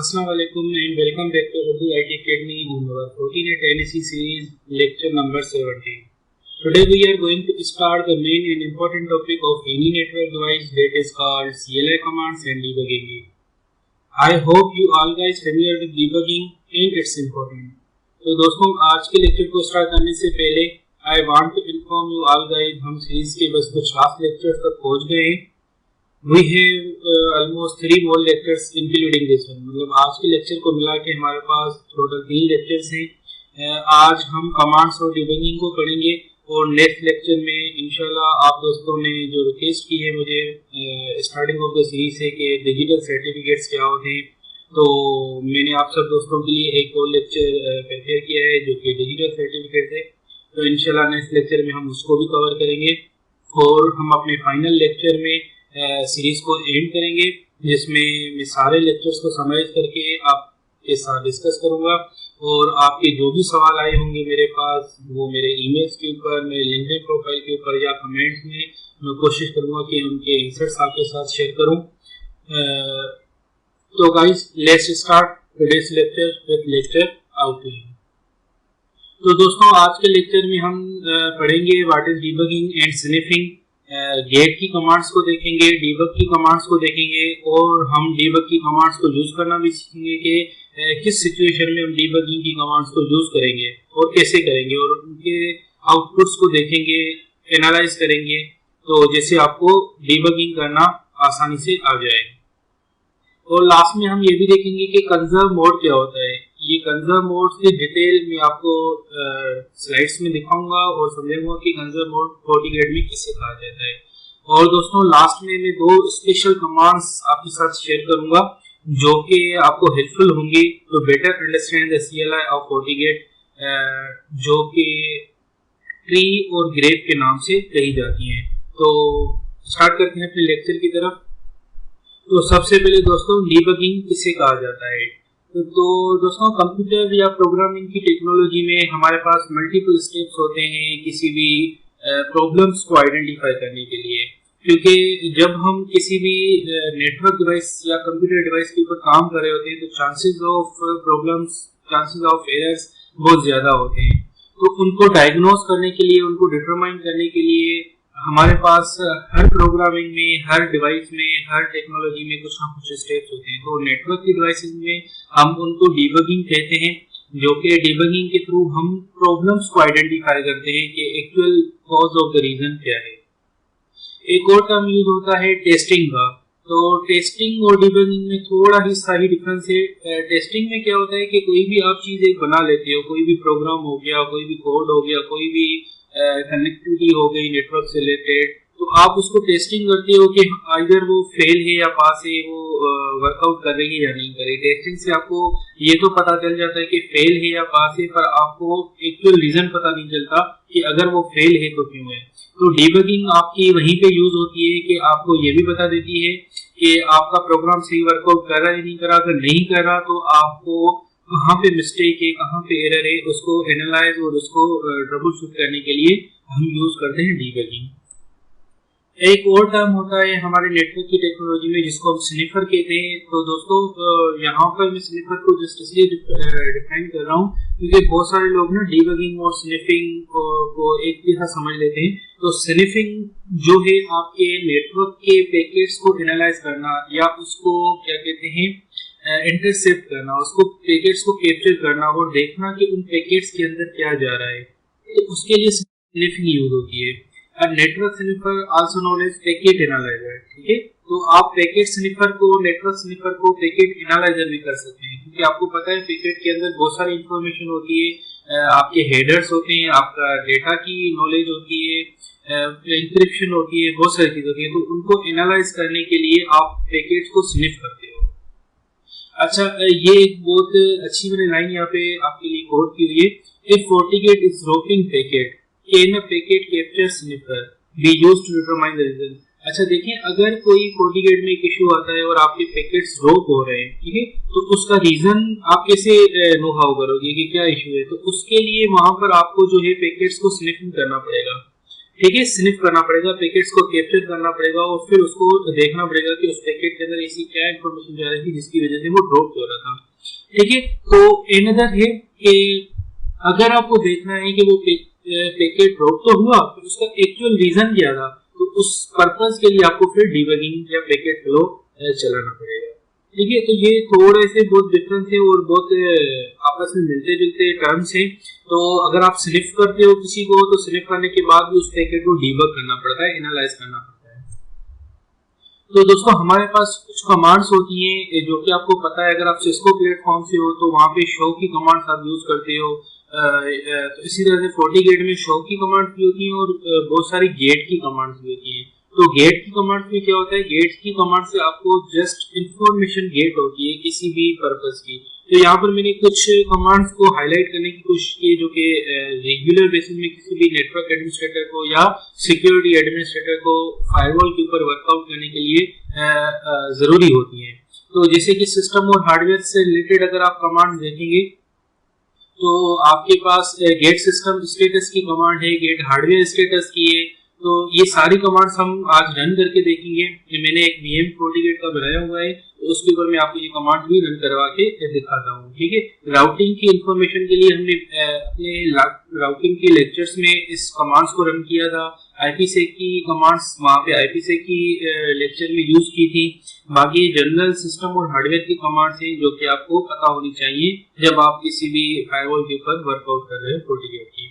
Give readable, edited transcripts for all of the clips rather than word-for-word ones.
Assalamu alaikum and welcome back to Urdu IT Academy on our 14th NSE series lecture number 17. Today we are going to start the main and important topic of any network device that is called CLI commands and debugging it. I hope you all guys familiar with debugging and its important. तो दोस्तों आज के lecture को start करने से पहले I want to inform you all guys हम series के बस कुछ लास्ट लेक्चर्स तक पहुंच गए हैं. We have almost 3 more lectures including this one. मतलब आज के लेक्चर को मिला के हमारे पास टोटल 3 लेक्चर्स हैं. आज हम कमांड्स और डिबगिंग को पढ़ेंगे और नेक्स्ट लेक्चर में इंशाल्लाह आप दोस्तों ने जो रिक्वेस्ट की है मुझे स्टार्टिंग ऑफ द सीरीज है कि डिजिटल सर्टिफिकेट्स क्या होते हैं, तो मैंने आप सब दोस्तों के लिए एक और लेक्चर प्रिपेयर किया है जो कि डिजिटल सर्टिफिकेट है. तो इंशाल्लाह नेक्स्ट लेक्चर में हम उसको भी कवर करेंगे और हम अपने फाइनल लेक्चर में सीरीज को एंड करेंगे जिसमें मैं सारे लेक्चर्स को समराइज करके आपके साथ डिस्कस करूंगा और आपके जो भी सवाल आए होंगे मेरे पास वो मेरे ईमेल्स के ऊपर, मेरे लिंक्डइन प्रोफाइल के ऊपर या कमेंट्स में मैं कोशिश करूंगा कि उनके आंसर्स आपके साथ शेयर करूं. तो guys let's start today's lecture with lecture outline. तो दोस्तों आज के लेक्चर में हम पढ़ेंगे what is debugging and sniffing. Get की कमांड्स को देखेंगे, डीबग की कमांड्स को देखेंगे और हम डीबग की कमांड्स को यूज करना भी सीखेंगे कि किस सिचुएशन में हम डीबगिंग की कमांड्स को यूज करेंगे और कैसे करेंगे और उनके आउटपुट्स को देखेंगे, एनालाइज करेंगे तो जैसे आपको डीबगिंग करना आसानी से आ जाए. और लास्ट में हम ये भी देखेंगे कि कंजर्व मोड क्या होता है. ये कंजर्व मोड की डिटेल मैं आपको स्लाइड्स में दिखाऊंगा और समझाऊंगा कि कंजर्व मोड FortiGate में किसे कहा जाता है. और दोस्तों लास्ट में मैं 2 स्पेशल कमांड्स आपके साथ शेयर करूंगा जो कि आपको हेल्पफुल होंगी to better understand the CLI of FortiGate, जो कि ट्री और ग्रेप के नाम से कही जाती हैं. तो स्टार्ट करते हैं अपने लेक्चर की तरफ. तो सबसे पहले दोस्तों डीबगिंग किसे कहा जाता है. तो दोस्तों कंप्यूटर या प्रोग्रामिंग की टेक्नोलॉजी में हमारे पास मल्टीपल स्टेप्स होते हैं किसी भी प्रॉब्लम्स को आइडेंटिफाई करने के लिए, क्योंकि जब हम किसी भी नेटवर्क डिवाइस या कंप्यूटर डिवाइस के ऊपर काम कर रहे होते हैं तो chances of problems, chances of errors बहुत ज़्यादा होते हैं. तो उनको डायग्नोज करने के लिए, उनको डिटरमाइन करने के लिए हमारे पास हर प्रोग्रामिंग में, हर डिवाइस में, हर टेक्नोलॉजी में कुछ ना कुछ स्टेप्स होते हैं. तो नेटवर्क की डिवाइसेस में हम उनको डीबगिंग कहते हैं, जो कि डीबगिंग के थ्रू हम प्रॉब्लम्स को आइडेंटिफाई करते हैं कि actual cause of the reason क्या है. एक और टर्म यूज होता है टेस्टिंग का. तो टेस्टिंग और डीबगिंग में थोड़ा ही सारी डिफरेंस है. टेस्टिंग में क्या होता है कि कोई भी आप चीज एक बना लेते हो, कोई भी प्रोग्राम हो गया, कोई भी कोड हो गया, कोई भी कनेक्टिविटी हो गई नेटवर्क से रिलेटेड, तो आप उसको टेस्टिंग करते हो कि अगर वो फेल है या पास है, वो वर्कआउट कर रही है या नहीं कर रही. टेस्टिंग से आपको ये तो पता चल जाता है कि फेल है या पास है, पर आपको एक्चुअल रीजन पता नहीं चलता कि अगर वो फेल है तो क्यों है. तो डीबगिंग आपकी वहीं पे यूज होती है कि आपको ये भी बता देती है कि आपका प्रोग्राम सही वर्कआउट कर रहा है नहीं कर रहा. अगर नहीं कर रहा तो आपको कहाँ पे मिस्टेक है, कहाँ पे एरर है, उसको एनालाइज और उसको ट्रबल शूट करने के लिए हम यूज करते हैं डीबगिंग. एक और टर्म होता है हमारे नेटवर्क की टेक्नोलॉजी में जिसको हम स्निफर कहते हैं. तो दोस्तों यहाँ पर मैं स्निफर को जस्ट इसलिए डिफाइन कर रहा हूँ क्योंकि बहुत सारे लोग ना डीबगिंग और स्निफिंग को एक जैसा समझ लेते हैं. तो स्निफिंग जो है आपके नेटवर्क के पैकेट्स को एनालाइज करना या उसको क्या कहते हैं इंटरसेप्ट करना, उसको पैकेट्स को कैप्चर करना और देखना कि उन पैकेट्स के अंदर क्या जा रहा है. तो उसके लिए स्निफिंग यूज होती है. Network sniffer also known as packet analyser. ठीक है, तो आप पैकेट स्निफर को, नेटवर्क स्निफर को पैकेट एनालाइजर भी कर सकते हैं क्योंकि आपको पता है पैकेट के अंदर बहुत सारी इंफॉर्मेशन होती है. आपके हेडर्स होते हैं, आपका डेटा की नॉलेज होती है, इंक्रिप्शन होती है, बहुत सारी चीज होती है. तो उनको एनालाइज करने के लिए आप पैकेट्स को स्निफ करते हो. अच्छा, ये एक बहुत अच्छी मैंने लाइन यहाँ पे आपके लिए कोड की हुई है. If FortiGate is routing packet, can a packet capture sniffer be used to determine the reason? अच्छा देखिए, अगर कोई FortiGate में एक इशू आता है और आपके पैकेट्स रोक हो रहे हैं, ठीक है, तो उसका रीजन आप कैसे नो हाउ करोगे कि क्या इशू है. तो उसके लिए वहां पर आपको जो है पैकेट्स को स्निफिंग करना पड़ेगा. ठीक है, स्निफ करना पड़ेगा, पैकेट्स को कैप्चर करना पड़ेगा और फिर उसको देखना पड़ेगा कि उस पैकेट के अंदर ऐसी क्या इंफॉर्मेशन जा रही थी जिसकी वजह से वो ड्रॉप हो रहा था। ठीक है, तो अनदर है कि अगर आपको देखना है कि वो पैकेट ड्रॉप तो हुआ, तो उसका एक्चुअल रीजन क्या था, तो उस पर्पस के लिए आपको फिर डिबगिंग या पैकेट फ्लो चलाना पड़ेगा। ठीक है, तो ये थोड़े से बहुत डिफरेंस है और बहुत आपस में मिलते जुलते टर्म्स हैं। तो अगर आप स्निफ करते हो किसी को, तो स्निफ करने के बाद भी उस पैकेट को डीबग करना पड़ता है, एनालाइज करना पड़ता है। तो दोस्तों हमारे पास कुछ कमांड्स होती हैं जो कि आपको पता है, अगर आप सिस्को प्लेटफॉर्म से हो तो वहाँ पे शो की कमांड्स आप यूज करते हो। तो इसी तरह से FortiGate में शो की कमांड्स भी होती हैं और बहुत सारी गेट की कमांड्स भी होती हैं। तो गेट की कमांड में क्या होता है, गेट की कमांड से आपको जस्ट इंफॉर्मेशन गेट होती है किसी भी पर्पस की। तो यहाँ पर मैंने कुछ कमांड्स को हाईलाइट करने की कोशिश की जो कि रेगुलर बेसिस में किसी भी नेटवर्क एडमिनिस्ट्रेटर को या सिक्योरिटी एडमिनिस्ट्रेटर को फायरवॉल के ऊपर वर्कआउट करने के लिए जरूरी होती है। तो जैसे कि सिस्टम और हार्डवेयर से रिलेटेड अगर आप कमांड देखेंगे तो आपके पास गेट सिस्टम स्टेटस की कमांड है, गेट हार्डवेयर स्टेटस की है। तो ये सारी कमांड्स हम आज रन करके देखेंगे। मैंने एक VM FortiGate का बनाया हुआ है, तो उसके ऊपर मैं आपको ये कमांड भी रन करवा के दिखाता हूँ। ठीक है, राउटिंग की इंफॉर्मेशन के लिए हमने अपने राउटिंग के लेक्चर्स में इस कमांड्स को रन किया था। IPsec की कमांड्स वहाँ पे IPsec की लेक्चर में यूज की थी। बाकी जनरल सिस्टम और हार्डवेयर की कमांड्स हैं जो कि आपको पता होनी चाहिए जब आप किसी भी फायरवॉल के ऊपर वर्कआउट कर रहे हैं FortiGate की।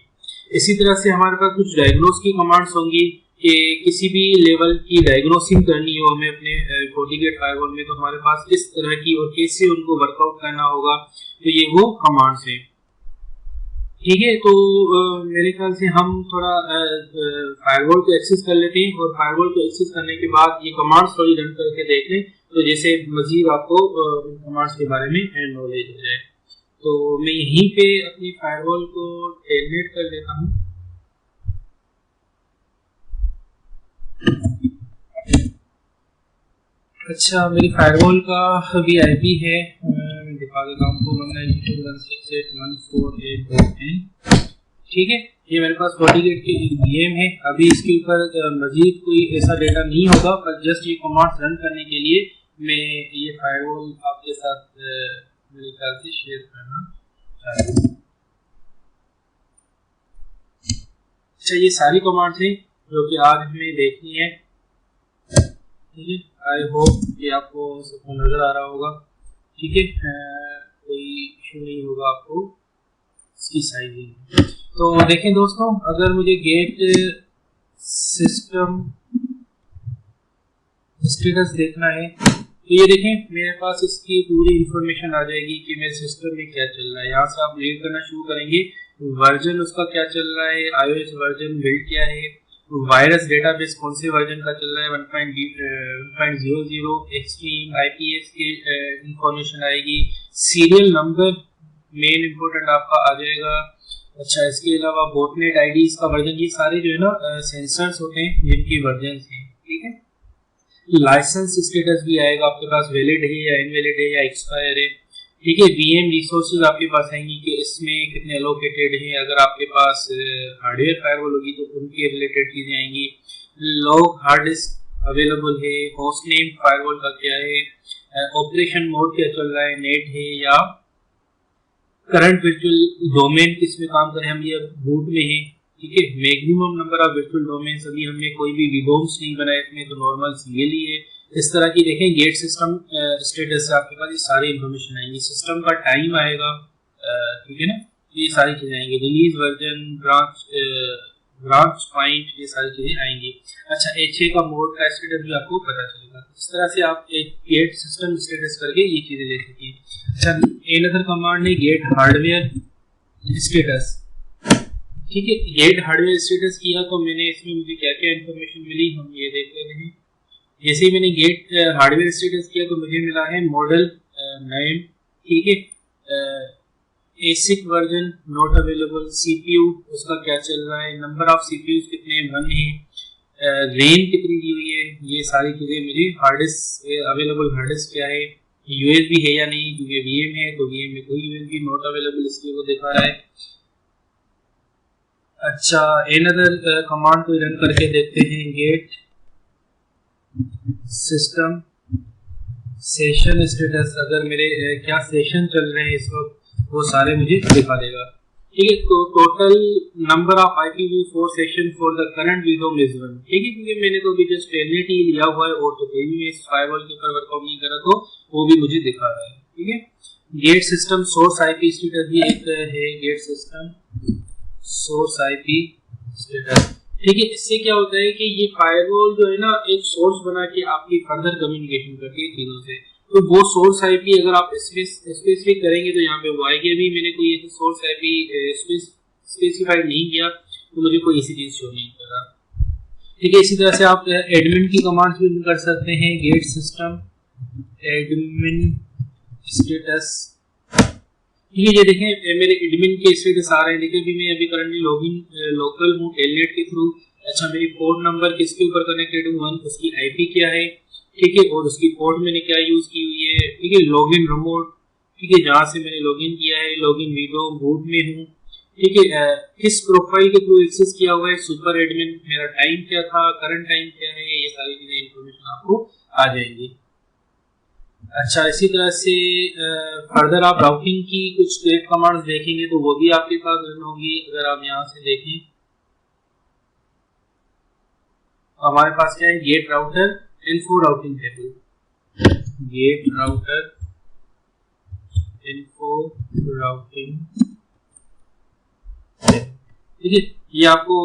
इसी तरह से हमारे पास कुछ डायग्नोस की कमांड्स होंगी कि किसी भी लेवल की डायग्नोसिंग करनी हो हमें अपने FortiGate फायरवॉल में, तो हमारे पास किस तरह की और कैसे उनको वर्कआउट करना होगा, तो ये वो कमांड्स हैं। ठीक है, तो मेरे ख्याल से हम थोड़ा फायरवॉल को एक्सेस कर लेते हैं और फायरवॉल को एक्सेस करने के बाद ये कमांड्स थोड़ी रन करके देख लें, तो जैसे मजीद आपको इन कमांड्स के बारे में नॉलेज हो जाए। तो मैं यहीं पे अपनी फायरवॉल को टेलनेट कर लेता हूँ। अच्छा, मेरी फायरवॉल का भी IP है, दिखा देता हूँ, 192.168.148.10। ठीक है, ये मेरे पास FortiGate की एक VM है। अभी इसके ऊपर मजीद कोई ऐसा डेटा नहीं होगा, पर जस्ट ये कमांड्स रन करने के लिए मैं ये फायरवॉल आपके साथ मेरे ख्याल से शेयर करना चाहता हूँ। अच्छा, ये सारी कमांड्स हैं जो कि आज हमें देखनी है। ठीक है, आई होप कि आपको सबको नजर आ रहा होगा। ठीक है, कोई इशू नहीं होगा आपको इसकी साइजिंग। तो देखें दोस्तों, अगर मुझे गेट सिस्टम स्टेटस देखना है तो ये देखें मेरे पास इसकी पूरी इंफॉर्मेशन आ जाएगी कि मेरे सिस्टम में क्या चल रहा है। यहाँ से आप रीड करना शुरू करेंगे, वर्जन उसका क्या चल रहा है, iOS वर्जन बिल्ड क्या है, वायरस डेटाबेस कौन से वर्जन का चल रहा है, 1.00, एक्सट्रीम IPS के इंफॉर्मेशन आएगी, सीरियल नंबर मेन इंपोर्टेंट आपका आ जाएगा। अच्छा, इसके अलावा बोटनेट ID इसका वर्जन, ये सारे जो है ना सेंसर्स होते हैं जिनकी वर्जन है। ठीक है, लाइसेंस स्टेटस भी आएगा आपके पास, वैलिड है या इनवैलिड है या एक्सपायर है। ठीक है, VM रिसोर्सेज आपके पास आएंगी कि इसमें कितने एलोकेटेड हैं। अगर आपके पास हार्डवेयर फायरवॉल होगी तो उनके रिलेटेड चीजें आएंगी। लॉग हार्ड डिस्क अवेलेबल है, होस्ट नेम फायरवॉल का क्या है, ऑपरेशन मोड क्या चल रहा है, नेट है या करंट वर्चुअल डोमेन किस में काम करें, हम ये बूट में है। ठीक है, maximum number of virtual domain, अभी हमने कोई भी विडोम्स नहीं बनाए इसमें, तो नॉर्मल CL ही है। इस तरह की देखें गेट सिस्टम स्टेटस से आपके पास ये सारी इंफॉर्मेशन आएंगी, सिस्टम का टाइम आएगा। ठीक है ना, ये सारी चीजें आएंगी, रिलीज वर्जन, ब्रांच पॉइंट, ये सारी चीजें आएंगी। अच्छा, HA का मोड का स्टेटस भी आपको पता चलेगा। इस तरह से आप एक गेट सिस्टम स्टेटस करके ये चीजें देख सकती हैं। अच्छा, अनदर कमांड है गेट हार्डवेयर स्टेटस। ठीक है, गेट हार्डवेयर स्टेटस किया तो मैंने इसमें मुझे क्या क्या इन्फॉर्मेशन मिली हम ये देख लेते हैं। जैसे ही मैंने गेट हार्डवेयर स्टेटस किया तो मुझे मिला है मॉडल 9। ठीक है, ASIC version not available, CPU उसका क्या चल रहा है, नंबर ऑफ CPUs कितने 1 है, रैम कितनी दी हुई है, ये सारी चीजें मुझे, hard disk available hard disk क्या है, USB है या नहीं, क्योंकि VM है तो VM में कोई USB नॉट अवेलेबल इसलिए वो दिखा रहा है। अच्छा, अनदर कमांड को रन करके देखते हैं। गेट सिस्टम सेशन स्टेटस, अगर मेरे क्या सेशन चल रहे हैं इस वक्त वो सारे मुझे दिखा देगा। ठीक है, तो total number of IPv4 session for the current window is 1। ठीक है, क्योंकि मैंने तो अभी जस्ट टेलनेट ही लिया हुआ है और तो कहीं भी इस फायरवॉल के ऊपर वर्कआउट नहीं करा, तो वो भी मुझे दिखा रहा है। ठीक है, get system source IP status भी एक है, get system source IP status. ठीक है, इससे क्या होता है कि ये फायरवॉल जो है ना एक सोर्स बना के आपकी फर्दर कम्युनिकेशन करती है तीनों से। तो वो सोर्स IP अगर आप स्पेसिफिक करेंगे तो यहाँ पे वो आएगी। अभी मैंने कोई ऐसे सोर्स IP स्पेसिफाइड नहीं किया तो मुझे कोई ऐसी चीज शो नहीं कर रहा। ठीक है, इसी तरह से आप एडमिन की कमांड्स भी कर सकते हैं। Get system admin status. ठीक है, ये देखें मेरे एडमिन के स्टेटस आ रहे हैं। देखिए मैं अभी करंटली लॉगिन लोकल हूँ टेलनेट के थ्रू। अच्छा, मेरी पोर्ट नंबर किसके ऊपर कनेक्टेड हूँ, उसकी IP क्या है। ठीक है, और उसकी पोर्ट मैंने क्या यूज की हुई है। ठीक है, लॉगिन रिमोट, ठीक है, जहाँ से मैंने लॉगिन किया है, लॉगिन विंडो बूट में हूँ। ठीक है, किस प्रोफाइल के थ्रू एक्सेस किया हुआ है, सुपर एडमिन, मेरा टाइम क्या था, करंट टाइम क्या है, ये सारी चीजें इंफॉर्मेशन आपको आ जाएंगी। अच्छा, इसी तरह से फर्दर आप राउटिंग की कुछ स्क्रिप्ट कमांड्स देखेंगे तो वो भी आपके पास रन होगी। अगर आप यहाँ से देखें हमारे पास क्या है, get router info routing table, get router info routing. ठीक है, ये आपको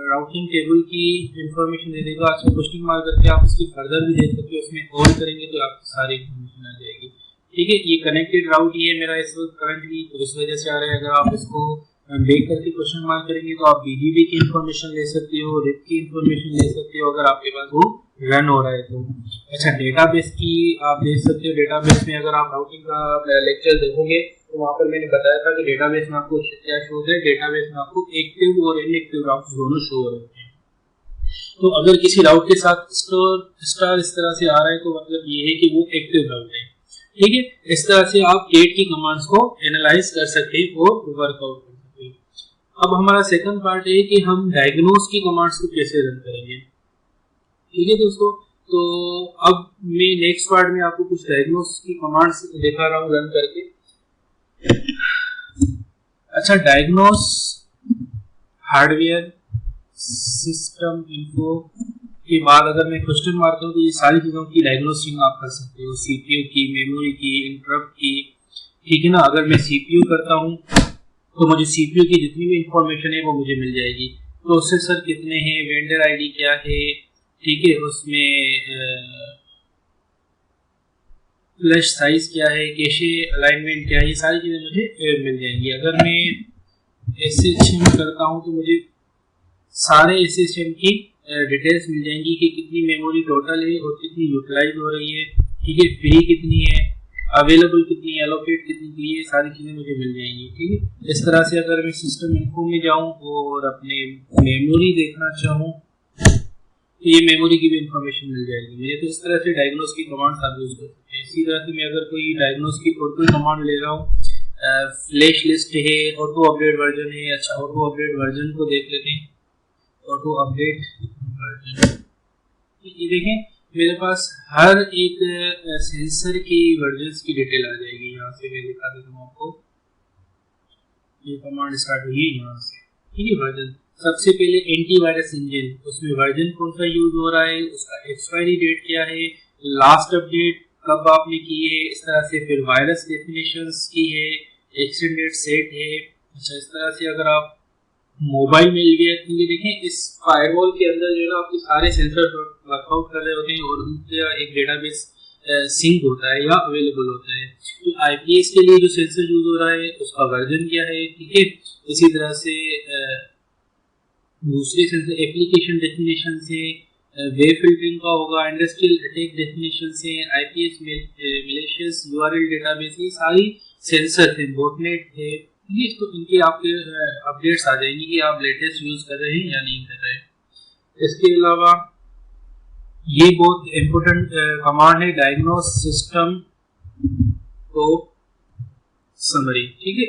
राउटिंग टेबल की इंफॉर्मेशन दे देगा। अच्छा, क्वेश्चन मार्क करके आप इसकी फर्दर भी देख सकते हो, इसमें ऑन करेंगे तो आपको सारी इंफॉर्मेशन आ जाएगी। ठीक है, ये कनेक्टेड राउट ही है मेरा इस वक्त करंटली, तो इस वजह से आ रहा है। अगर आप इसको बेक करके क्वेश्चन मार्क करेंगे तो आप BGP की इंफॉर्मेशन ले सकते हो, रिप की इंफॉर्मेशन ले सकते हो अगर आपके पास वो रन हो रहा है तो। अच्छा, डेटाबेस की आप देख सकते हो। डेटाबेस में अगर आप राउटिंग का लेक्चर देखोगे तो वहाँ पर मैंने बताया था कि डेटाबेस में आपको क्या शो होता है। डेटाबेस में आपको एक्टिव और इनएक्टिव राउट दोनों शो हो रहे हैं। तो अगर किसी राउट के साथ स्टार इस तरह से आ रहा है तो मतलब ये है कि वो एक्टिव राउट है। ठीक है, इस तरह से आप गेट की कमांड्स को एनालाइज कर सकते हैं और वर्कआउट कर सकते हैं। अब हमारा सेकंड पार्ट है कि हम डायग्नोस की कमांड्स को कैसे रन करेंगे। ठीक है दोस्तों, तो अब मैं नेक्स्ट पार्ट में आपको कुछ डायग्नोस की कमांड्स दिखा रहा हूँ रन करके। अच्छा, डायग्नोस हार्डवेयर सिस्टम इन्फो के बाद अगर मैं क्वेश्चन मारता हूँ तो ये सारी चीजों की डायग्नोसिंग आप कर सकते हो, CPU की, मेमोरी की, इंटरप्ट की। ठीक है ना, अगर मैं CPU करता हूँ तो मुझे CPU की जितनी भी इंफॉर्मेशन है वो मुझे मिल जाएगी। प्रोसेसर कितने हैं, वेंडर ID क्या है, ठीक है, उसमें फ्लैश साइज क्या है, कैशे अलाइनमेंट क्या है, ये सारी चीजें मुझे मिल जाएंगी। अगर मैं SSM करता हूँ तो मुझे सारे SSM की डिटेल्स मिल जाएंगी कि कितनी मेमोरी टोटल है और कितनी यूटिलाइज हो रही है। ठीक है, फ्री कितनी है, अवेलेबल कितनी है, एलोकेट कितनी की है, सारी चीजें मुझे मिल जाएंगी। ठीक है, इस तरह से अगर मैं सिस्टम इन्फो में जाऊं और अपने मेमोरी देखना चाहूं तो ये मेमोरी की भी इंफॉर्मेशन मिल जाएगी मुझे। तो इस तरह से डायग्नोस की कमांड्स आप यूज कर सकते हैं। इसी तरह से मैं अगर कोई डायग्नोस की टोटल कमांड ले रहा हूँ, फ्लैश लिस्ट है, ऑटो अपडेट वर्जन है। अच्छा, ऑटो अपडेट वर्जन को देख लेते हैं। ऑटो अपडेट वर्जन, ये देखें मेरे पास हर एक सेंसर की वर्जन्स की डिटेल आ जाएगी। यहाँ से मैं दिखा देता हूँ आपको, ये कमांड स्टार्ट हुई है यहाँ से। ठीक है, वर्जन सबसे पहले एंटीवायरस इंजन, उसमें वर्जन कौन सा यूज हो रहा है, उसका एक्सपायरी डेट क्या है, लास्ट अपडेट कब आपने की है, इस तरह से फिर वायरस डेफिनेशंस की है, एक्सटेंडेड सेट है। अच्छा, इस तरह से अगर आप मोबाइल में ये देखें, इस फायरवॉल के अंदर जो है ना आपके सारे सेंसर वर्कआउट कर रहे होते हैं और उनका एक डेटाबेस सिंक होता है या अवेलेबल होता है। तो IPS के लिए जो सेंसर यूज हो रहा है उसका वर्जन क्या है। ठीक है, इसी तरह से दूसरे सेंसर एप्लीकेशन डेफिनेशन से, वेब फिल्टरिंग का होगा, इंडस्ट्रियल अटैक डेफिनेशन से, IPS मैलिशियस URL डेटाबेस, ये सारी सेंसर थे, बॉटनेट थे। ये तो इनके आपके अपडेट्स आ जाएंगी कि आप लेटेस्ट यूज कर रहे हैं या नहीं कर रहे हैं। इसके अलावा ये बहुत इंपॉर्टेंट कमांड है, डायग्नोस सिस्टम को समरी। ठीक है,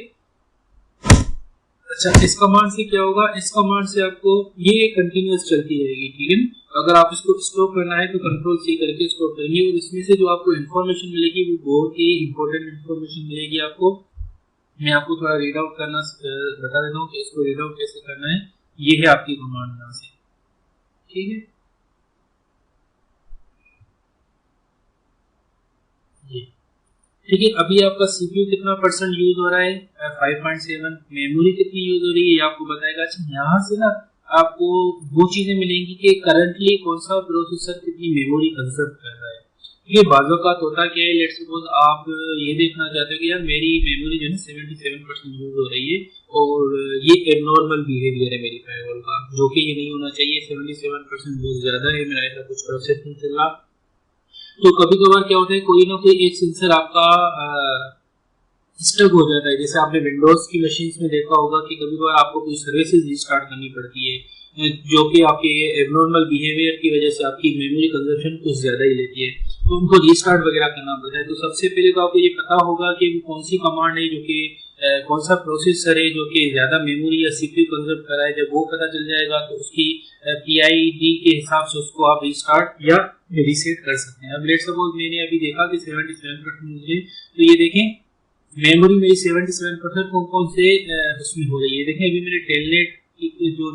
अच्छा, इस कमांड से क्या होगा, इस कमांड से आपको ये कंटिन्यूअस चलती रहेगी, ठीक है ना। अगर आप इसको स्टॉप करना है तो कंट्रोल सी करके स्टॉप करेंगे और इसमें से जो आपको इन्फॉर्मेशन मिलेगी वो बहुत ही इंपॉर्टेंट इन्फॉर्मेशन मिलेगी आपको। मैं आपको थोड़ा रीड आउट करना बता देता हूँ कि इसको रीड आउट कैसे करना है। ये है आपकी कमांड यहाँ से, ठीक है। ये ठीक है, अभी आपका सीपीयू कितना परसेंट यूज हो रहा है, 5.7। मेमोरी कितनी यूज हो रही है ये आपको बताएगा। अच्छा, यहाँ से ना आपको वो चीजें मिलेंगी कि करंटली कौन सा प्रोसेसर कितनी मेमोरी कंजर्व कर रहा है। ये बाजू का होता क्या है, लेट्स सपोज आप ये देखना चाहते हो कि यार मेरी मेमोरी जो है 77% यूज हो रही है और ये एबनॉर्मल बिहेवियर है मेरी फायरवॉल का, जो कि ये नहीं होना चाहिए। 77% बहुत ज्यादा है, मेरा ऐसा कुछ प्रोसेस नहीं चल रहा। तो कभी कभार क्या होता है, कोई ना कोई एक सेंसर आपका स्टक हो जाता है। जैसे आपने विंडोज की मशीन्स में देखा होगा कि कभी कभार आपको कोई सर्विसेज रिस्टार्ट करनी पड़ती है जो कि आपके एबनॉर्मल बिहेवियर की वजह से आपकी मेमोरी कंजप्शन कुछ ज्यादा ही लेती है, तो उनको रिस्टार्ट वगैरह करना पड़ता है। तो सबसे पहले तो आपको ये पता होगा कि वो कौन सी कमांड है जो कि कौन सा प्रोसेसर है जो कि ज्यादा मेमोरी या सीपीयू कंजर्व कर रहा है। जब वो पता चल जाएगा तो उसकी पीआईडी के हिसाब से उसको आप रिस्टार्ट या रीसेट कर सकते हैं। अब लेट्स सपोज मैंने अभी देखा कि 77% मुझे, तो ये देखें मेमोरी मेरी 77% कौन कौन से उसमें हो रही है। देखें अभी मैंने टेलनेट की जो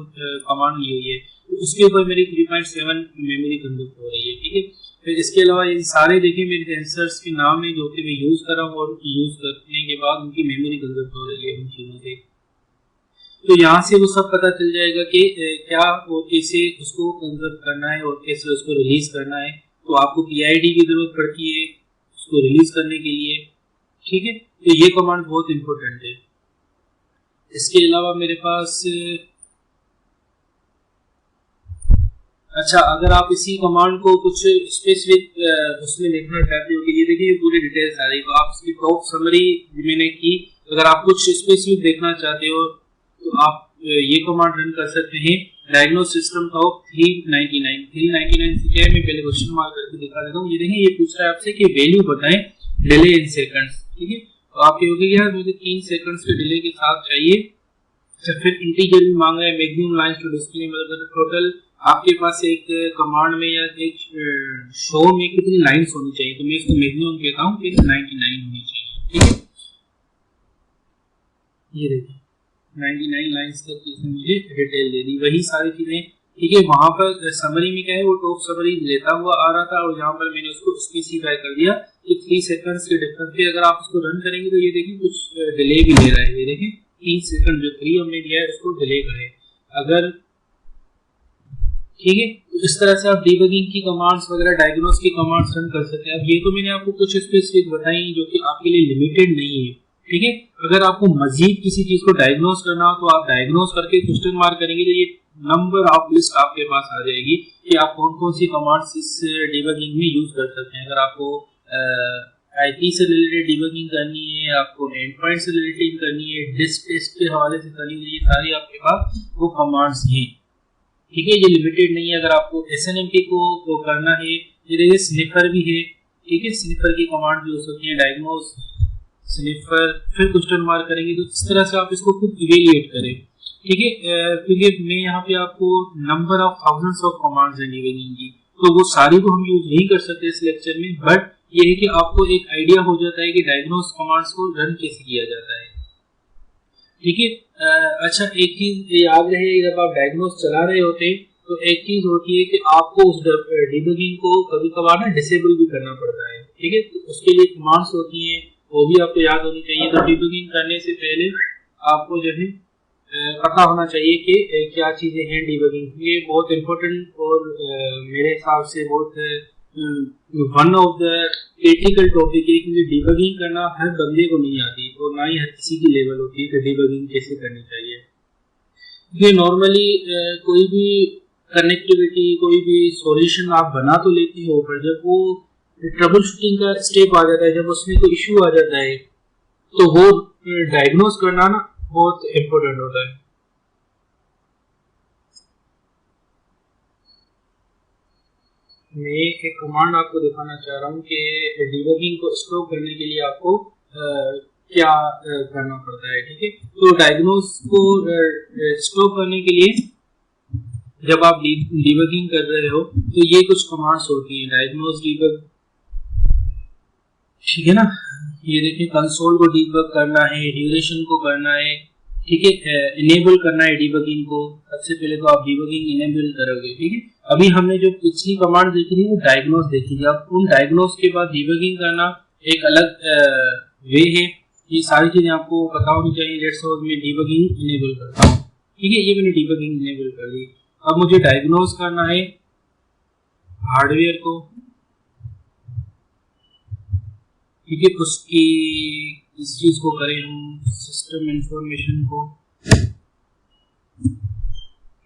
कमांड ली हुई है तो उसके ऊपर मेरी 3.7 मेमोरी कंजर्व हो रही है, ठीक है। फिर इसके अलावा ये सारे देखिए मेरे सेंसर्स के नाम है जो कि मैं यूज कर रहा हूँ और यूज करने के बाद उनकी मेमोरी कंजर्व हो रही है इन चीजों से। तो यहाँ से वो सब पता चल जाएगा कि क्या वो कैसे उसको कंजर्व करना है और कैसे उसको रिलीज करना है। तो आपको पीआईडी की जरूरत पड़ती है उसको रिलीज करने के लिए, ठीक है। तो ये कमांड बहुत इंपॉर्टेंट है। इसके अलावा मेरे पास अच्छा, अगर आप इसी कमांड को कुछ स्पेसिफिक उसमें लिखना चाहते हो कि ये देखिए पूरी डिटेल्स आ रही है, तो आप इसकी टॉप समरी मैंने की। अगर आप कुछ स्पेसिफिक देखना चाहते हो तो आप ये कमांड रन कर सकते हैं, डायग्नोस सिस्टम टॉप 399 से क्या है, मैं पहले क्वेश्चन मार्क करके दिखा देता हूँ। ये देखिए ये पूछ रहा है आपसे कि वैल्यू बताएं डिले इन सेकंड्स, ठीक है। तो आप ये होगी यार मुझे 3 सेकंड्स के डिले के साथ चाहिए। फिर इंटीजर भी मांग रहा है, मैक्सिमम लाइंस टू डिस्प्ले, मतलब टोटल आपके पास एक कमांड में या एक शो में कितनी लाइंस होनी चाहिए। तो मैं इसको मैक्सिमम कहता हूँ कि 99 होनी चाहिए, ठीक है। ये देखिए 99 लाइंस तक इसने मुझे डिटेल दे दी, वही सारी चीजें, ठीक है। वहां पर समरी में क्या है वो टॉप समरी लेता हुआ आ रहा था और यहाँ पर मैंने उसको स्पेसिफाई कर दिया कि 3 सेकंड्स के डिफरेंस पे अगर आप उसको रन करेंगे तो ये देखिए कुछ डिले भी ले रहा है। ये देखिए 3 सेकंड जो 3 हमने दिया है उसको डिले करें अगर, ठीक है। तो इस तरह से आप डीबगिंग की कमांड्स वगैरह डायग्नोस की कमांड्स रन कर सकते हैं। अब ये तो मैंने आपको कुछ स्पेसिफिक बताई जो कि आपके लिए लिमिटेड नहीं है, ठीक है। अगर आपको मजीद किसी चीज को डायग्नोस करना हो तो आप डायग्नोस करके क्वेश्चन मार्क करेंगे तो ये नंबर ऑफ लिस्ट आपके पास आ जाएगी कि आप कौन कौन सी कमांड्स इस डीबगिंग में यूज कर सकते हैं। अगर आपको आईपी से रिलेटेड डीबगिंग करनी है, आपको एंड पॉइंट से रिलेटेड करनी है, डिस्क टेस्ट के हवाले से करनी है, ये सारी आपके पास वो कमांड्स हैं, ठीक है। ये लिमिटेड नहीं है। अगर आपको एसएनएमपी को करना है, ये देखिए स्निफर भी है, ठीक है। स्निफर की कमांड भी हो सकती है, डायग्नोस स्निफर, फिर क्वेश्चन मार्क करेंगे। तो इस तरह से आप इसको खुद इवेल्युएट करें, ठीक है। क्योंकि मैं यहाँ पे आपको number of thousands of commands हैं डीबगिंग की, तो वो सारी को हम यूज नहीं कर सकते इस लेक्चर में, बट ये है कि आपको एक आइडिया हो जाता है कि डायग्नोस कमांड्स को रन कैसे किया जाता है, ठीक है। अच्छा, एक चीज याद रहे, जब आप डायग्नोस चला रहे होते हैं तो एक चीज होती है कि आपको उस डिबगिंग को कभी कभार ना डिसेबल भी करना पड़ता है, ठीक है। तो उसके लिए कमांड्स होती हैं, वो भी आपको याद होनी चाहिए। तो डिबगिंग करने से पहले आपको जो है पता होना चाहिए कि क्या चीजें हैं डिबगिंग। ये बहुत इंपॉर्टेंट और मेरे हिसाब से बहुत one of the critical topic है, क्योंकि डिबगिंग करना हर बंदे को नहीं आती और ना ही हर किसी की लेवल होती है कि डिबगिंग कैसे करनी चाहिए। ये नॉर्मली कोई भी कनेक्टिविटी, कोई भी सॉल्यूशन आप बना तो लेते हो, पर जब वो ट्रबल शूटिंग का स्टेप आ जाता है, जब उसमें कोई इश्यू आ जाता है तो वो डायग्नोस करना ना बहुत इम्पोर्टेंट होता है। मैं एक कमांड आपको दिखाना चाह रहा हूँ कि डिबगिंग को स्टॉप करने के लिए आपको क्या करना पड़ता है। ठीक है, तो डायग्नोस को स्टॉप करने के लिए जब आप डिबगिंग कर रहे हो तो ये कुछ कमांड्स होती हैं, डायग्नोस डीबग, ठीक है ना। ये देखिए, कंसोल को डीबग करना है, ड्यूरेशन को करना है, ठीक है, इनेबल करना है डीबगिंग को। सबसे पहले तो आप डीबगिंग इनेबल करोगे, ठीक है। अभी हमने जो पिछली कमांड देखी थी वो डायग्नोस देखी थी, अब उन डायग्नोस के बाद डीबगिंग करना एक अलग वे है। ये सारी चीजें आपको पता होनी चाहिए। लेट्स सपोज मैं डीबगिंग इनेबल करता हूँ, ठीक है, ये मैंने डीबगिंग इनेबल कर दी। अब मुझे डायग्नोस करना है हार्डवेयर को, ठीक है, उसकी इस चीज को करें हम सिस्टम इंफॉर्मेशन को,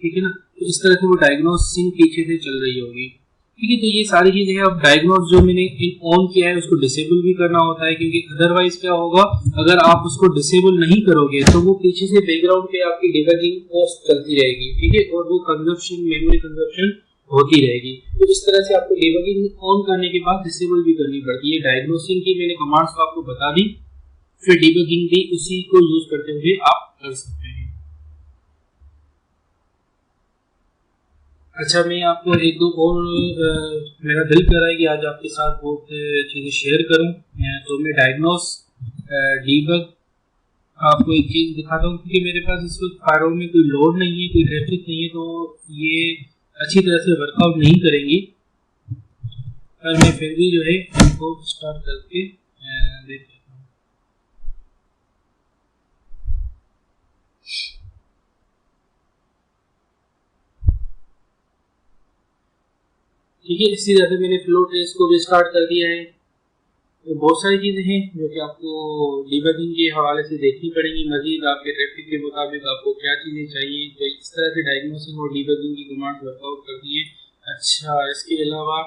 ठीक है ना। तो इस तरह से वो डायग्नोसिंग पीछे से चल रही होगी, ठीक है। तो ये सारी चीजें हैं। अब डायग्नोस जो मैंने ऑन किया है उसको डिसेबल भी करना होता है, क्योंकि अदरवाइज क्या होगा, अगर आप उसको डिसेबल नहीं करोगे तो वो पीछे से बैकग्राउंड पे आपकी डिबगिंग कॉस्ट चलती रहेगी, ठीक है, और वो कंजप्शन, मेमोरी कंजप्शन होती रहेगी। तो इस तरह से आपको डिबगिंग ऑन करने के बाद डिसेबल भी करनी पड़ती है। डायग्नोसिंग की मैंने कमांड्स आपको बता दी, फिर डिबगिंग भी उसी को यूज करते हुए आप कर सकते हैं। अच्छा, मैं आपको एक दो और मेरा दिल कर रहा है कि आज आपके साथ बहुत चीज़ें शेयर करूं। तो मैं डायग्नोस डीबग आपको एक चीज़ दिखाता हूं, क्योंकि मेरे पास इस वक्त फायरवॉल में कोई लोड नहीं है, कोई ट्रैफिक नहीं है, तो ये अच्छी तरह से वर्कआउट नहीं करेंगी। पर मैं फिर भी जो है इनको स्टार्ट करके देख लेता हूँ। ठीक है, इसी तरह से मैंने फ्लो ट्रेस को भी स्टार्ट कर दिया है। तो बहुत सारी चीज़ें हैं जो कि आपको डिबगिंग के हवाले से देखनी पड़ेंगी। मजीद आपके ट्रैफिक के मुताबिक आपको क्या चीज़ें चाहिए, तो इस तरह से डायग्नोसिंग और डिबगिंग की कमांड वर्कआउट करती है। अच्छा, इसके अलावा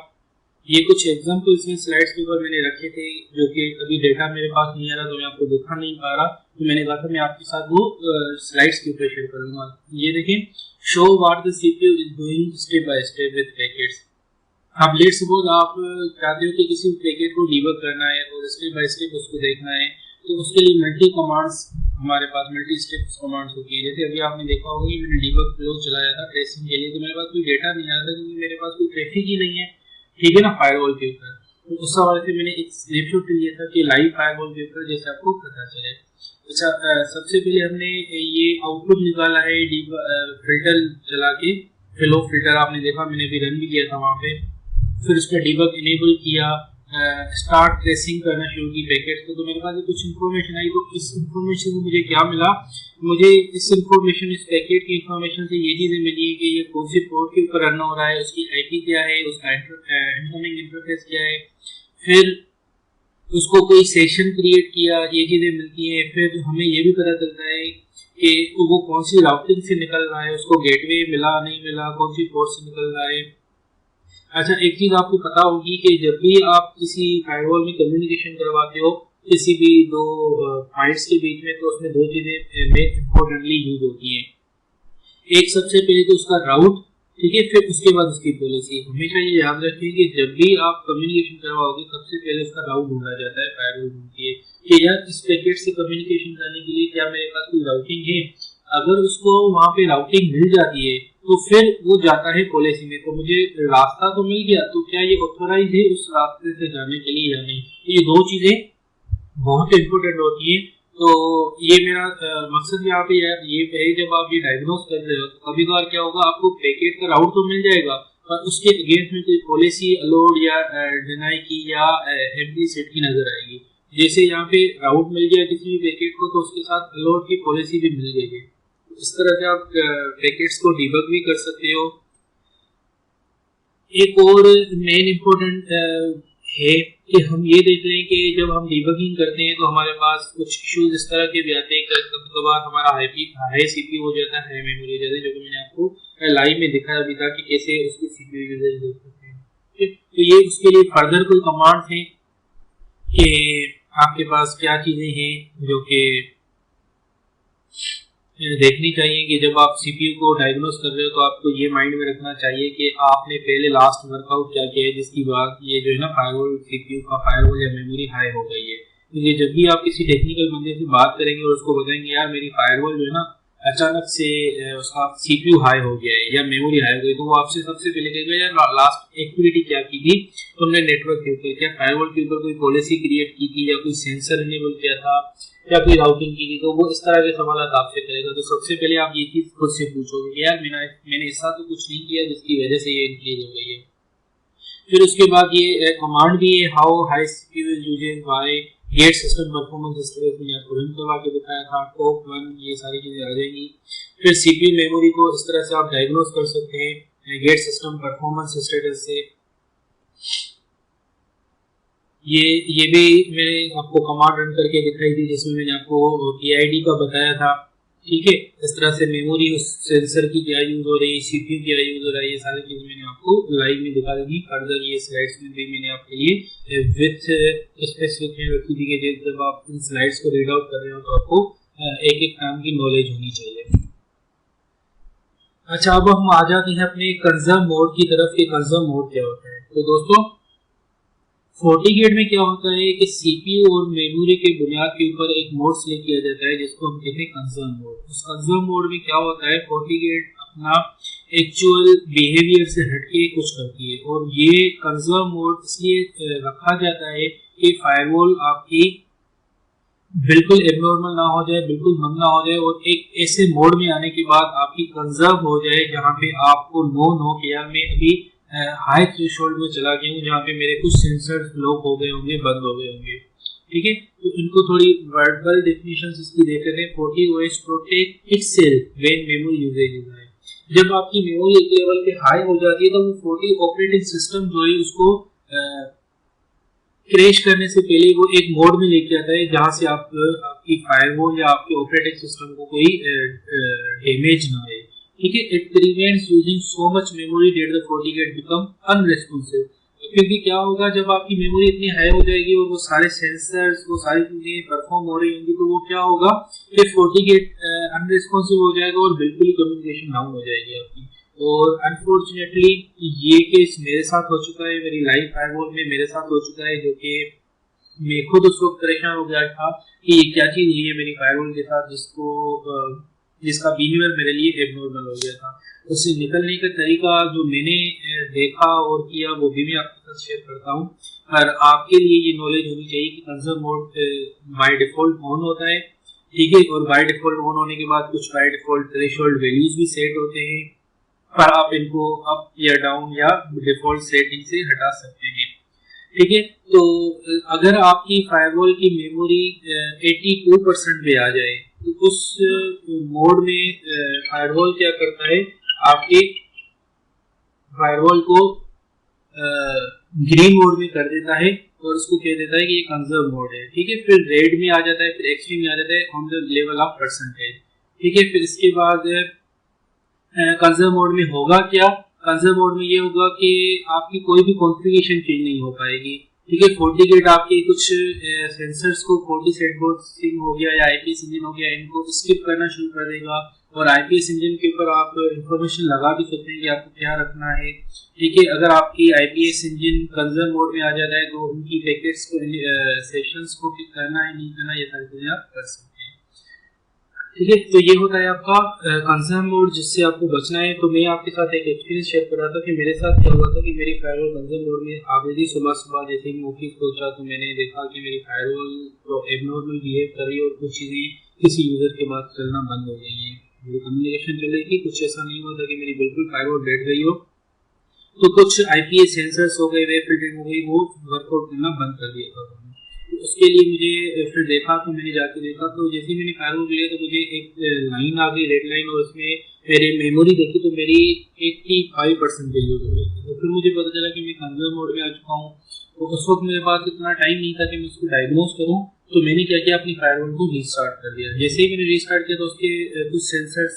ये कुछ एग्जाम्पल्स हैं स्लाइड्स के ऊपर मैंने रखे थे, जो कि अभी डेटा मेरे पास नहीं आ रहा तो मैं आपको दिखा नहीं पा रहा, तो मैंने कहा था मैं आपके साथ वो स्लाइड्स के ऊपर शेयर करूँगा। ये देखें, show what the CPU is doing step by step with packets. आप लेट सपोज आप चाहते हो कि किसी पैकेट को डीबग करना है और स्टेप बाय स्टेप उसको देखना है, तो उसके लिए मल्टी कमांड्स हमारे पास, मल्टी स्टेप कमांड्स होती है। जैसे अभी आपने देखा होगा कि मैंने डीबग फ्लो चलाया था ट्रेसिंग के लिए, तो मेरे पास कोई डेटा नहीं आ रहा था क्योंकि मेरे पास कोई ट्रैफिक ही नहीं है, ठीक है ना, फायरवॉल के ऊपर। तो उस हवाले से मैंने एक स्नैपशॉट लिया था कि लाइव फायरवॉल के ऊपर जैसे आपको पता चले। अच्छा, सबसे पहले हमने ये आउटपुट निकाला है फिल्टर चला के, फ्लो फिल्टर आपने देखा, मैंने भी रन भी किया था वहाँ पे। फिर उसका डीबग इनेबल किया, स्टार्ट ट्रेसिंग करना शुरू की पैकेट्स को। तो मेरे पास कुछ इन्फॉर्मेशन आई, तो इस इन्फॉर्मेशन से मुझे क्या मिला, मुझे इस इन्फॉर्मेशन, इस पैकेट की इन्फॉर्मेशन से ये चीज़ें मिली है कि ये कौन सी पोर्ट के ऊपर रन हो रहा है, उसकी आईपी क्या है, उसका इनकमिंग इंटरफेस क्या है, फिर उसको कोई सेशन क्रिएट किया, ये चीज़ें मिलती हैं। फिर हमें ये भी पता चलता है कि वो कौन सी राउटिंग से निकल रहा है, उसको गेटवे मिला नहीं मिला, कौन सी पोर्ट से निकल रहा है। अच्छा, एक चीज आपको पता होगी कि जब भी आप किसी फायरवॉल में कम्युनिकेशन करवाते हो किसी भी दो पॉइंट्स के बीच में, तो उसमें दो चीजें मेन इंपॉर्टेंटली यूज होती हैं। एक सबसे पहले तो उसका राउट, ठीक है, फिर उसके बाद उसकी पॉलिसी। हमेशा ये याद रखिए कि जब भी आप कम्युनिकेशन करवाओगे सबसे पहले उसका राउट ढूंढा जाता है, फायरवॉल ढूंढती है कि यार इस पैकेट से कम्युनिकेशन करने के लिए क्या मेरे पास कोई राउटिंग है। अगर उसको वहाँ पे राउटिंग मिल जाती है तो फिर वो जाता है पॉलिसी में, तो मुझे रास्ता तो मिल गया, तो क्या ये ऑथोराइज है उस रास्ते से जाने के लिए या नहीं। ये दो चीजें बहुत इंपॉर्टेंट होती है। तो ये मेरा मकसद यहाँ पे ये है, जब आप ये डायग्नोस कर रहे हो तो कभी कभार क्या होगा, आपको पैकेट का राउट तो मिल जाएगा पर उसके अगेंस्ट में कोई पॉलिसी अलाउड या डिनाई की या इम्प्लिसिट की नजर आएगी। जैसे यहाँ पे राउट मिल गया किसी भी पैकेट को, तो उसके साथ अलाउड की पॉलिसी भी मिल गई है। इस तरह से आप पैकेट्स को डीबग भी कर सकते हो। एक और मेन इम्पोर्टेंट है कि हम ये देख लें कि जब हम डीबगिंग करते हैं तो हमारे पास कुछ इश्यूज इस तरह के भी आते हैं, कभी कभार हमारा हाई सीपीयू हो जाता है, मेमोरी हो जाती है, जो कि मैंने आपको लाइव में दिखाया अभी था कि कैसे उसकी सीपीयू यूजेज देख सकते हैं। तो ये उसके लिए फर्दर कोई कमांड है कि आपके पास क्या चीजें हैं जो कि देखनी चाहिए कि जब आप सीपीयू को डायग्नोस कर रहे हो तो आपको ये माइंड में रखना चाहिए कि आपने पहले लास्ट वर्कआउट क्या किया है जिसकी बात ये जो है ना फायरवॉल, सीपीयू का फायरवॉल या मेमोरी हाई हो गई है। क्योंकि जब भी आप किसी टेक्निकल बंदे से बात करेंगे और उसको बताएंगे यार मेरी फायरवॉल जो है ना अचानक से उसका सीपीयू हाई हो गया है या मेमोरी हाई हो गई, तो वो आपसे सबसे पहले कहेगा यार लास्ट एक्टिविटी क्या की थी तुमने नेटवर्क के ऊपर, क्या फायरवॉल के ऊपर कोई पॉलिसी क्रिएट की थी या कोई सेंसर इनेबल किया था या कोई राउटिंग की थी। तो वो इस तरह के सवाल आपसे करेगा। तो सबसे पहले आप ये चीज खुद से पूछोगे कि यार मैंने ऐसा तो कुछ नहीं किया जिसकी वजह से ये इंक्रीज हो गई है। फिर उसके बाद ये कमांड भी है, how high CPU is used by get system performance status में आपको रन करवा के दिखाया था, टॉप 1 ये सारी चीजें आ जाएंगी। फिर सीपीयू मेमोरी को इस तरह से आप डायग्नोज कर सकते हैं गेट सिस्टम परफॉर्मेंस स्टेटस से। ये भी मैंने आपको कमांड रन करके दिखाई थी जिसमें मैंने आपको PID का बताया था। ठीक है, इस तरह से मेमोरी उस सेंसर की क्या यूज हो रही है, सीपीयू क्या यूज हो रहा है, ये सारी चीजें मैंने आपको लाइव में दिखा दी। फर्दर ये स्लाइड्स में भी मैंने आपके लिए विथ स्पेसिफिक में रखी थी कि जब आप इन स्लाइड्स को रीड आउट कर रहे हो तो आपको एक एक काम की नॉलेज होनी चाहिए। अच्छा, अब हम आ जाते हैं अपने कंजर्व मोड की तरफ कि कंजर्व मोड क्या होता है। तो दोस्तों FortiGate में क्या होता है कि सीपीयू और मेमोरी के बुनियाद के ऊपर एक मोड सिलेक्ट किया जाता है जिसको हम कहते हैं कंजर्व मोड। उस कंजर्व मोड में क्या होता है, FortiGate अपना एक्चुअल बिहेवियर से हटके कुछ करती है और ये कंजर्व मोड इसलिए रखा जाता है कि फायरवॉल आपकी बिल्कुल एबनॉर्मल ना हो जाए, बिल्कुल बंद ना हो जाए और एक ऐसे मोड में आने के बाद आपकी कंजर्व हो जाए जहाँ पे आपको नोन हो कि यार मैं अभी हाई थ्रेशोल्ड में चला गया हूँ जहाँ पे मेरे कुछ सेंसर्स लॉक हो गए होंगे, बंद हो गए होंगे। ठीक है, तो इनको थोड़ी वर्बल डेफिनेशन इसकी देते हैं। FortiOS protect itself when memory usage is high. जब आपकी मेमोरी एक लेवल पे हाई हो जाती है तो वो Forti ऑपरेटिंग सिस्टम जो है उसको क्रैश करने से पहले वो एक मोड में लेके आता है जहाँ से आपकी फायरवॉल या आपके ऑपरेटिंग सिस्टम को कोई डैमेज ना आए। ठीक है, it prevents using so much memory that the FortiGate become unresponsive. क्योंकि क्या होगा जब आपकी मेमोरी इतनी हाई हो जाएगी और वो सारे सेंसर्स वो सारी चीजें परफॉर्म हो रही होंगी तो वो क्या होगा कि FortiGate अनरेस्पॉन्सिव हो जाएगा और बिल्कुल ही कम्युनिकेशन डाउन हो जाएगी आपकी। और अनफॉर्चुनेटली ये केस मेरे साथ हो चुका है, मेरी लाइव फायरवॉल में मेरे साथ हो चुका है, जो कि मैं खुद उस वक्त परेशान हो गया था कि ये क्या चीज हुई है मेरी फायरवॉल के साथ जिसका बिहेवियर मेरे लिए एबनॉर्मल हो गया था। उससे निकलने का तरीका जो मैंने देखा और किया वो भी मैं आपके साथ शेयर करता हूँ। पर आपके लिए ये नॉलेज होनी चाहिए कि conserve mode by default on होता है। ठीक है, और बाय डिफॉल्ट ऑन होने के बाद कुछ बाय डिफॉल्ट थ्रेशोल्ड वैल्यूज भी सेट होते हैं, पर आप इनको अप या डाउन या डिफॉल्ट सेटिंग से हटा सकते हैं। ठीक है, तो अगर आपकी फायरवॉल की मेमोरी 82% पे आ जाए तो उस मोड में फायरवॉल क्या करता है, आपके फायरवॉल को ग्रीन मोड में कर देता है और उसको कह देता है कि ये कंजर्व मोड है। ठीक है, फिर रेड में आ जाता है, फिर एक्सट्रीम में आ जाता है on the level of percentage. ठीक है, फिर इसके बाद कंजर्व मोड में होगा क्या, कंजर्व मोड में ये होगा कि आपकी कोई भी कॉन्फ़िगरेशन चेंज नहीं हो पाएगी। ठीक है, FortiGate आपके कुछ सेंसर्स को FortiSandboxing हो गया या IPS इंजन हो गया, इनको स्किप करना शुरू कर देगा और IPS इंजन के ऊपर आप इंफॉर्मेशन लगा भी सकते हैं कि आपको क्या रखना है। ठीक है, अगर आपकी IPS इंजन कंजर्व मोड में आ जाता है तो उनकी पैकेट्स को सेशंस को पिक करना है नहीं करना, ये सारी चीजें आप कर सकते हैं। ठीक है, तो ये होता है आपका कंजर्व मोड जिससे आपको बचना है। तो मैं आपके साथ एक एक्सपीरियंस शेयर कर रहा था कि मेरे साथ क्या हुआ था कि मेरी फायरवॉल कंजर्व मोड में आ गई थी। सुबह जैसे ही ऑफिस पहुंचा तो मैंने देखा कि मेरी फायरवॉल तो एबनॉर्मल बिहेव कर रही है और कुछ चीजें किसी यूजर के बाद चलना बंद हो गई है। मेरी कम्युनिकेशन चल रही थी, कुछ ऐसा नहीं हुआ था कि मेरी बिल्कुल फायरवॉल बैठ गई हो, तो कुछ IPS सेंसर्स हो गए, वेब फिल्टरिंग हो गई, वो वर्कआउट करना बंद कर दिया था। तो उसके लिए मुझे फिर देखा तो मैंने जाके देखा तो जैसे मैंने फायरवॉल लिया तो मुझे एक लाइन आ गई, रेड लाइन, और उसमें मेरी मेमोरी देखी तो मेरी 85% यूज हो गई। तो फिर मुझे पता चला कि मैं कंजर्व मोड में आ चुका हूँ। तो उस वक्त मेरे पास इतना टाइम नहीं था कि मैं उसको डायग्नोज करूँ, तो मैंने क्या किया, अपनी फायरवॉल को रीस्टार्ट कर दिया। जैसे ही मैंने रीस्टार्ट किया तो उसके कुछ सेंसर्स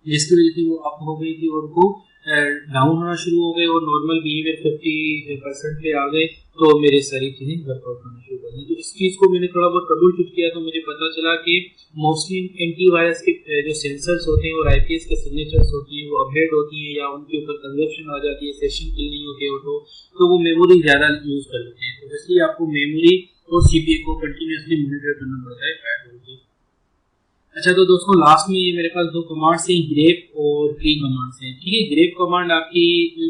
जिसकी वजह से वो अप हो गई थी और वो डाउन होना शुरू हो गए और नॉर्मल बिहेवियर 50% पे आ गए, तो मेरे सारी चीजें वर्कआउट करना शुरू कर दी। तो इस चीज को मैंने थोड़ा बहुत ट्रबल शूट किया तो मुझे पता चला कि मोस्टली एंटीवायरस के जो सेंसर्स होते हैं और IPS के सिग्नेचर्स होती हैं वो अपडेट होती हैं या उनके ऊपर कंजप्शन आ जाती है, सेशन किल नहीं होती ऑटो, तो वो मेमोरी ज्यादा यूज कर लेते हैं। तो इसलिए आपको मेमोरी और सीपीए को कंटिन्यूसली मॉनिटर करना पड़ता है फायरवॉल की। अच्छा, तो दोस्तों लास्ट में ये मेरे पास दो कमांड्स हैं, ग्रेप और क्ली कमांड्स हैं। ठीक है, ग्रेप कमांड आपकी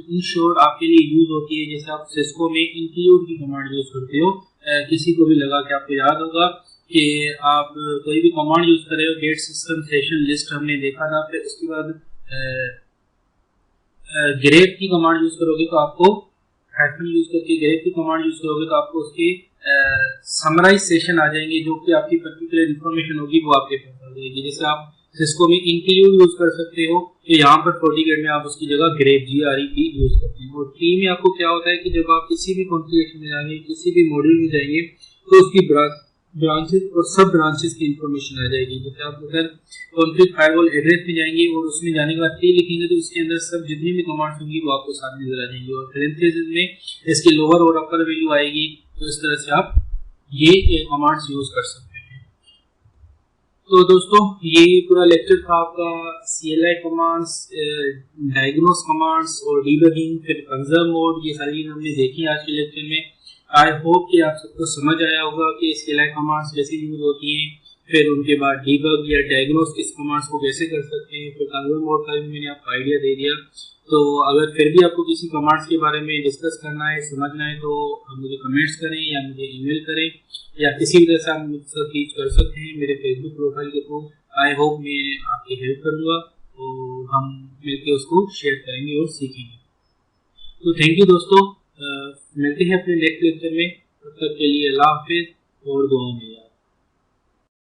इन शॉर्ट आपके लिए यूज होती है जैसे आप सिस्को में इंक्लूड की कमांड यूज करते हो। किसी को भी लगा कि आपको याद होगा कि आप कोई भी कमांड यूज कर रहे हो, गेट सिस्टम सेशन लिस्ट हमने देखा था, फिर उसके बाद ग्रेप की कमांड यूज करोगे तो आपको हाइफन यूज करके ग्रेप की कमांड यूज करोगे तो आपको उसके समराइज सेशन आ जाएंगे, जो कि आपकी पर्टिकुलर इंफॉर्मेशन होगी वो आपके पास आ जाएगी। जैसे आप सिस्को में इंक्लूड यूज कर सकते हो, तो यहाँ पर FortiGate में आप उसकी जगह ग्रेप GREP यूज करते हैं। और ट्री में आपको क्या होता है कि जब आप किसी भी कॉन्फ़िगरेशन में जाएंगे, किसी भी मॉड्यूल में जाएंगे, तो उसकी ब्रांचेस और सब ब्रांचेस की इंफॉर्मेशन आ जाएगी। जैसे आप अगर कॉन्फ़िग फायरवॉल एड्रेस में जाएंगे और उसमें जाने के बाद ट्री लिखेंगे तो उसके अंदर सब जितनी भी कमांड्स होंगी वो आपको साथ नजर आ जाएंगी, और पैरेंथेसिस में इसकी लोअर और अपर वैल्यू आएगी। तो इस तरह से आप ये कमांड्स यूज कर सकते हैं। तो दोस्तों ये पूरा लेक्चर था आपका CLI कमांड्स, डायग्नोस कमांड्स और डीबगिंग, फिर कंजर्व मोड, ये सारी चीजें हमने देखी आज के लेक्चर में। आई होप कि आप सबको समझ आया होगा कि CLI कमांड्स कैसे यूज होती हैं, फिर उनके बाद डीबग या डायग्नोस इस कमांड्स को कैसे कर सकते हैं, फिर कंजर्व मोड का भी मैंने आपको आइडिया दे दिया। तो अगर फिर भी आपको किसी कमांड्स के बारे में डिस्कस करना है, समझना है, तो आप मुझे कमेंट्स करें या मुझे ईमेल करें या किसी भी तरह से आप मुझसे रीच कर सकते हैं मेरे फेसबुक प्रोफाइल के थ्रू। आई होप मैं आपकी हेल्प करूँगा और हम मिलकर उसको शेयर करेंगे और सीखेंगे। तो थैंक यू दोस्तों, मिलते हैं अपने नेक्स्ट लेक्चर में। तब तक के लिए अल्लाह हाफिज़ और दुआ में याद।